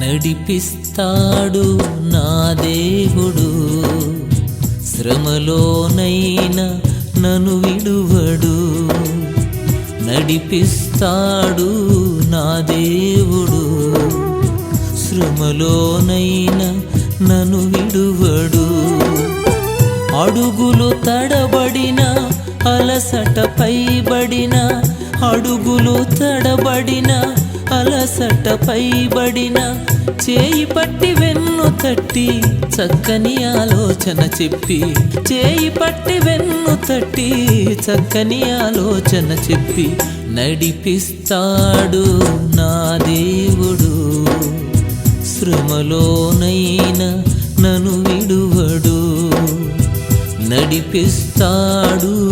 నడిపిస్తాడు నా దేవుడు, శ్రమలోనైనా నన్ను విడువడు. నడిపిస్తాడు నా దేవుడు, శ్రమలోనైనా నన్ను విడువడు. అడుగులు తడబడిన అలసట పైబడిన, అడుగులు తడబడిన అలసట పైబడిన, చేయి పట్టి వెన్ను తట్టి చక్కని ఆలోచన చెప్పి, చేయి పట్టి వెన్ను తట్టి చక్కని ఆలోచన చెప్పి, నడిపిస్తాడు నా దేవుడు, శ్రమలోనైనా నన్ను విడువడు. నడిపిస్తాడు